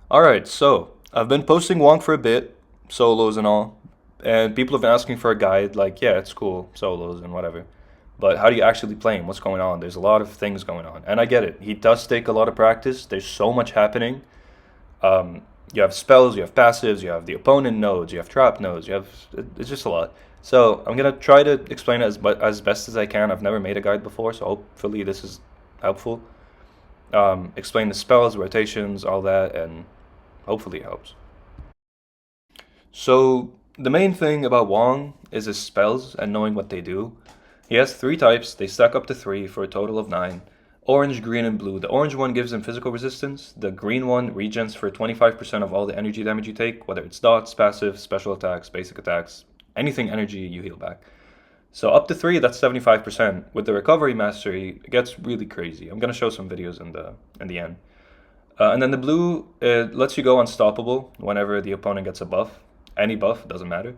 Alright, so I've been posting Wong for a bit, solos and all, and people have been asking for a guide, like, yeah, it's cool, solos and whatever. But how do you actually play him? What's going on? There's a lot of things going on. And I get it. He does take a lot of practice. There's so much happening. You have spells, you have passives, you have the opponent nodes, you have trap nodes, it's just a lot. So I'm gonna try to explain it as best as I can. I've never made a guide before, so hopefully this is helpful. Explain the spells, rotations, all that, and hopefully it helps. So the main thing about Wong is his spells and knowing what they do. He has three types. They stack up to three for a total of nine. Orange, green, and blue. The orange one gives him physical resistance. The green one regens for 25% of all the energy damage you take, whether it's dots, passive, special attacks, basic attacks, anything energy you heal back. So up to three, that's 75%. With the recovery mastery, it gets really crazy. I'm gonna show some videos in the end. And then the blue, it lets you go unstoppable whenever the opponent gets a buff. Any buff, doesn't matter.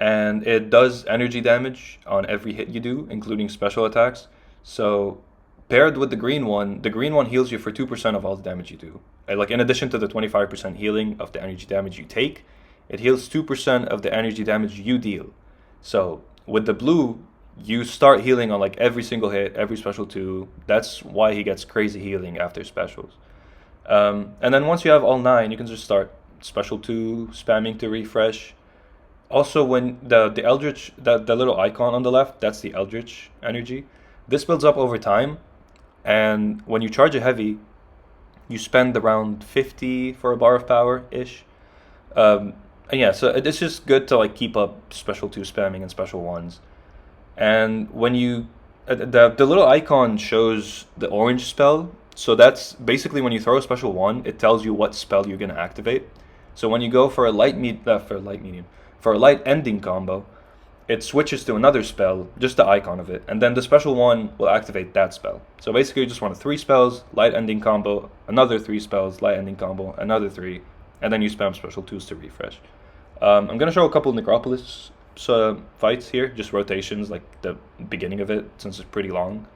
And it does energy damage on every hit you do, including special attacks. So paired with the green one heals you for 2% of all the damage you do. Like in addition to the 25% healing of the energy damage you take, it heals 2% of the energy damage you deal. So with the blue, you start healing on like every single hit, every special two. That's why he gets crazy healing after specials. And then once you have all nine, you can just start special two, spamming to refresh. Also, when the Eldritch, the little icon on the left, that's the Eldritch energy. This builds up over time, and when you charge a heavy, you spend around 50 for a bar of power ish. And yeah, so it's just good to like keep up special two spamming and special ones. And when you the little icon shows the orange spell, so that's basically when you throw a special one, it tells you what spell you're gonna activate. So when you go for a light medium, for a light ending combo, it switches to another spell, just the icon of it, and then the special one will activate that spell. So basically, you just want three spells, light ending combo, another three spells, light ending combo, another three, and then you spam special twos to refresh. I'm gonna show a couple of Necropolis fights here, just rotations, like the beginning of it, since it's pretty long.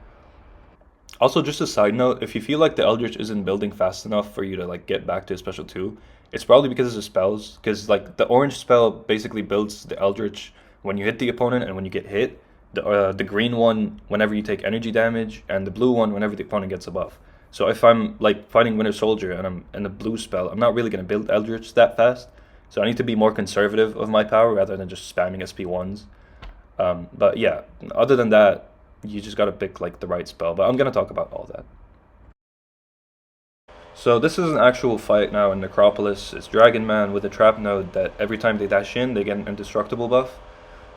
Also, just a side note, if you feel like the Eldritch isn't building fast enough for you to like get back to a special two, it's probably because of the spells. Because like the orange spell basically builds the Eldritch when you hit the opponent and when you get hit. The green one whenever you take energy damage, and the blue one whenever the opponent gets a buff. So if I'm like fighting Winter Soldier and I'm in the blue spell, I'm not really gonna build Eldritch that fast. So I need to be more conservative of my power rather than just spamming SP1s. But yeah, other than that, you just gotta pick like the right spell. But I'm gonna talk about all that. So this is an actual fight now in Necropolis. It's Dragon Man with a trap node that every time they dash in, they get an indestructible buff.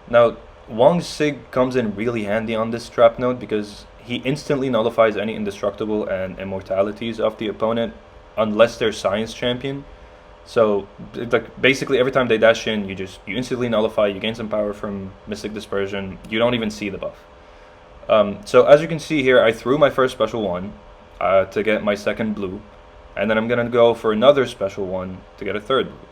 Now, Wong's Sig comes in really handy on this trap node because he instantly nullifies any indestructible and immortalities of the opponent unless they're Science Champion. So like basically every time they dash in, you instantly nullify, you gain some power from Mystic Dispersion, you don't even see the buff. So as you can see here, I threw my first special one to get my second blue, and then I'm gonna go for another special one to get a third blue.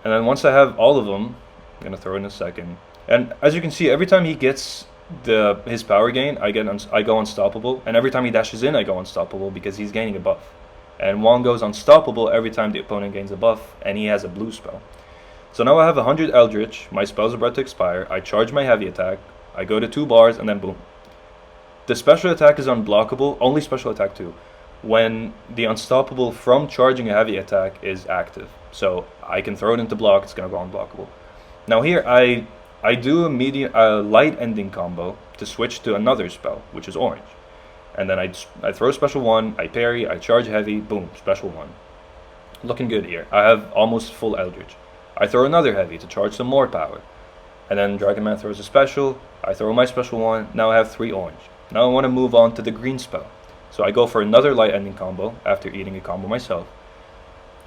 And then once I have all of them, I'm gonna throw in a second. And as you can see, every time he gets his power gain, I go unstoppable, and every time he dashes in, I go unstoppable because he's gaining a buff. And Wong goes unstoppable every time the opponent gains a buff, and he has a blue spell. So now I have 100 Eldritch, my spell's about to expire, I charge my heavy attack, I go to 2 bars, and then boom. The special attack is unblockable, only special attack 2, when the unstoppable from charging a heavy attack is active. So I can throw it into block, it's gonna go unblockable. Now here I do a light ending combo to switch to another spell, which is orange. And then I throw special one, I parry, I charge heavy, boom, special one. Looking good here. I have almost full Eldritch. I throw another heavy to charge some more power. And then Dragon Man throws a special, I throw my special one, now I have 3 orange. Now I want to move on to the green spell. So I go for another light ending combo after eating a combo myself.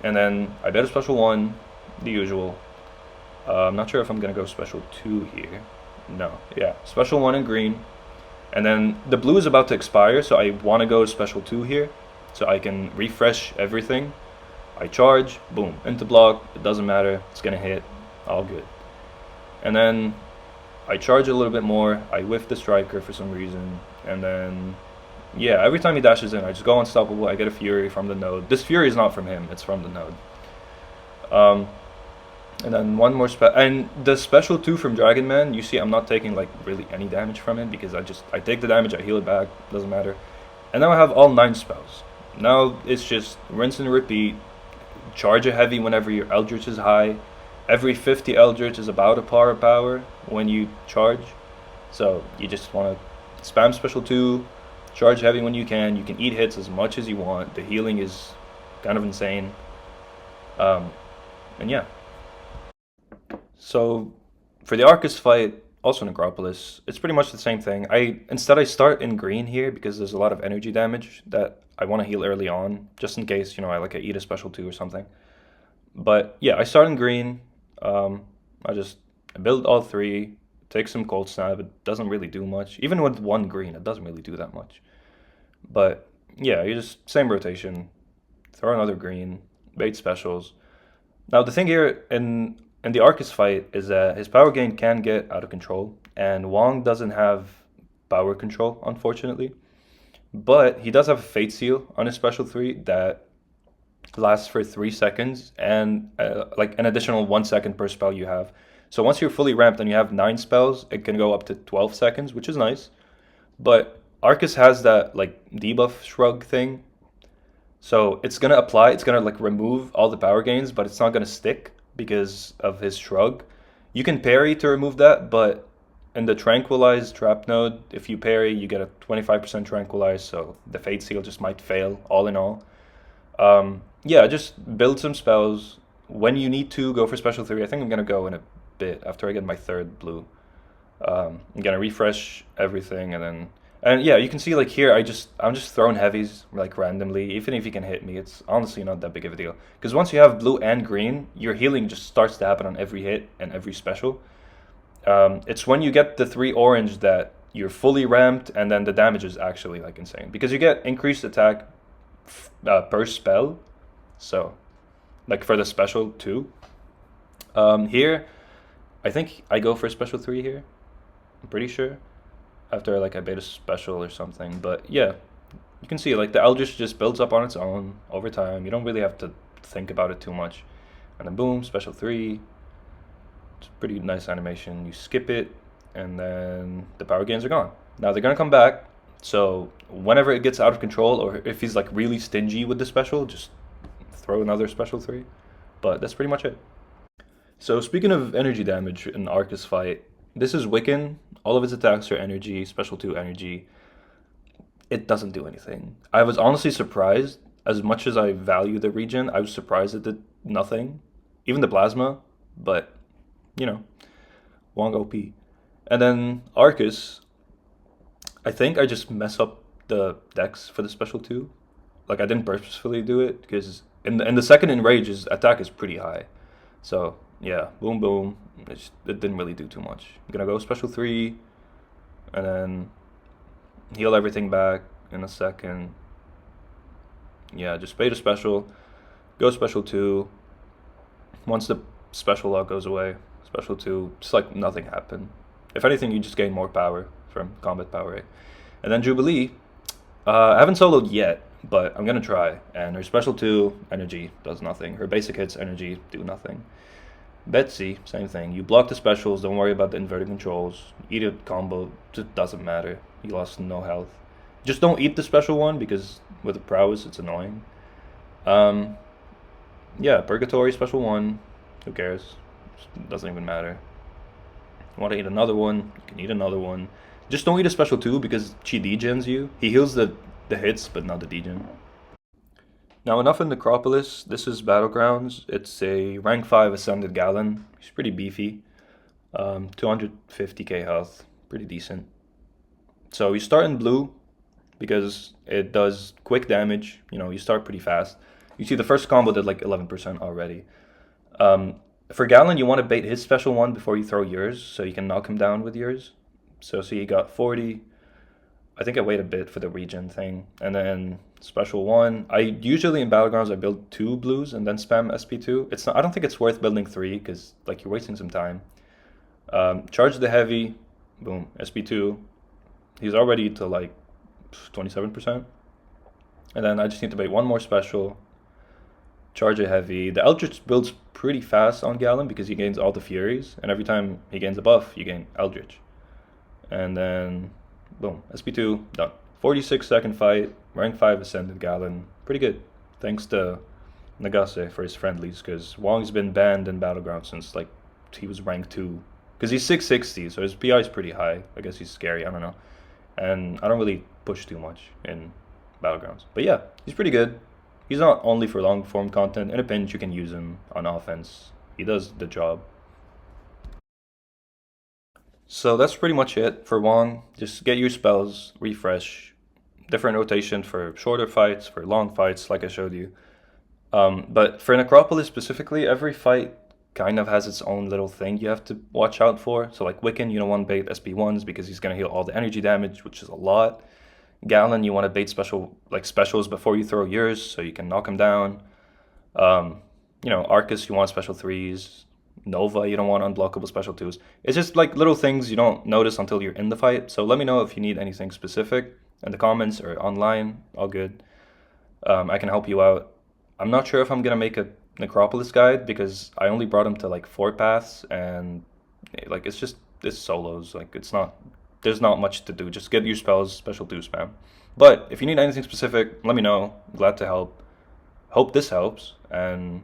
And then I bet a special one, the usual. I'm not sure if I'm going to go special 2 here. No, yeah, special 1 in green. And then the blue is about to expire, so I want to go special 2 here. So I can refresh everything. I charge, boom, into block, it doesn't matter, it's going to hit, all good. And then I charge a little bit more, I whiff the striker for some reason, and then Yeah, every time he dashes in, I just go unstoppable. I get a Fury from the node. This Fury is not from him; it's from the node. Um, and then one more and the special two from Dragon Man. You see, I'm not taking like really any damage from it because I take the damage, I heal it back, doesn't matter. And now I have all 9 spells. Now it's just rinse and repeat. Charge a heavy whenever your Eldritch is high. Every 50 Eldritch is about a power when you charge. So you just want to spam special 2, charge heavy when you can. You can eat hits as much as you want. The healing is kind of insane. And yeah. So for the Arcus fight, also Necropolis, it's pretty much the same thing. I start in green here because there's a lot of energy damage that I want to heal early on, just in case, I eat a special 2 or something. But yeah, I start in green. Um, I build all 3, take some cold snap. It doesn't really do much. Even with 1 green, it doesn't really do that much. But yeah, you just same rotation, throw another green, bait specials. Now the thing here in the Arcus fight is that his power gain can get out of control, and Wong doesn't have power control, unfortunately. But he does have a Fate Seal on his special 3 that lasts for 3 seconds and like an additional 1 second per spell you have. So once you're fully ramped and you have 9 spells, it can go up to 12 seconds, which is nice. But Arcus has that like debuff shrug thing. So it's gonna like remove all the power gains, but it's not gonna stick because of his shrug. You can parry to remove that, but in the tranquilized trap node, if you parry, you get a 25% tranquilize, so the Fate Seal just might fail all in all. Yeah, just build some spells. When you need to, go for special 3. I think I'm gonna go in a bit after I get my 3rd blue. I'm gonna refresh everything and yeah, you can see like here I'm just throwing heavies like randomly. Even if you can hit me, it's honestly not that big of a deal. Because once you have blue and green, your healing just starts to happen on every hit and every special. It's when you get the 3 orange that you're fully ramped, and then the damage is actually like insane because you get increased attack per spell. So, like for the special too. Here, I think I go for special 3 here. I'm pretty sure after like I bait a special or something. But yeah, you can see like the Eldritch just builds up on its own over time. You don't really have to think about it too much. And then boom, special 3. It's a pretty nice animation. You skip it, and then the power gains are gone. Now they're gonna come back. So whenever it gets out of control, or if he's like really stingy with the special, just throw another special 3. But that's pretty much it. So speaking of energy damage in Arcus fight, this is Wiccan. All of his attacks are energy, special 2 energy. It doesn't do anything. I was honestly surprised. As much as I value the region, I was surprised it did nothing. Even the plasma, but Wong OP. And then Arcus, I think I just mess up the dex for the special 2. Like I didn't purposefully do it because in the second enrage his attack is pretty high. So yeah, boom boom. It didn't really do too much. I'm gonna go special 3 and then heal everything back in a second. Yeah, just bait a special, go special 2. Once the special lock goes away, special 2, just like nothing happened. If anything, you just gain more power from combat power 8. And then Jubilee, I haven't soloed yet, but I'm gonna try. And her special 2 energy does nothing. Her basic hits energy do nothing. Betsy, same thing. You block the specials, don't worry about the inverted controls. Eat a combo, just doesn't matter. You lost no health. Just don't eat the special one because with the prowess it's annoying. Yeah, Purgatory special 1. Who cares? Just doesn't even matter. You want to eat another one, you can eat another one. Just don't eat a special 2 because she degens you. He heals the hits, but not the degen. Now enough in Necropolis. This is Battlegrounds. It's a rank 5 Ascended Gallon. He's pretty beefy. 250k health. Pretty decent. So you start in blue because it does quick damage. You start pretty fast. You see the first combo did like 11% already. For Gallon, you want to bait his special 1 before you throw yours, so you can knock him down with yours. So see, you got 40. I think I wait a bit for the regen thing. And then special 1. I usually in Battlegrounds, I build 2 blues and then spam SP2. I don't think it's worth building 3 because like you're wasting some time. Charge the heavy. Boom. SP2. He's already to like 27%. And then I just need to bait one more special, charge a heavy. The Eldritch builds pretty fast on Galen because he gains all the Furies, and every time he gains a buff, you gain Eldritch. And then, boom, SP2, done. 46-second fight, rank 5 Ascended Galen. Pretty good. Thanks to Nagase for his friendlies, because Wong's been banned in Battlegrounds since, like, he was rank 2. Because he's 660, so his PI is pretty high. I guess he's scary, I don't know. And I don't really push too much in Battlegrounds. But yeah, he's pretty good. He's not only for long form content. In a pinch, you can use him on offense. He does the job. So that's pretty much it for Wong. Just get your spells, refresh, different rotation for shorter fights, for long fights, like I showed you. But for Necropolis specifically, every fight kind of has its own little thing you have to watch out for. So like Wiccan, you don't want to bait SP1s because he's going to heal all the energy damage, which is a lot. Galen, you want to bait specials before you throw yours, so you can knock him down. Arcus, you want special 3s. Nova, you don't want unblockable special 2s. It's just like little things you don't notice until you're in the fight. So let me know if you need anything specific in the comments or online. All good. I can help you out. I'm not sure if I'm gonna make a Necropolis guide because I only brought him to like 4 paths, and like it's solos. Like there's not much to do. Just get your spells, special 2 spam. But if you need anything specific, let me know. I'm glad to help. Hope this helps, and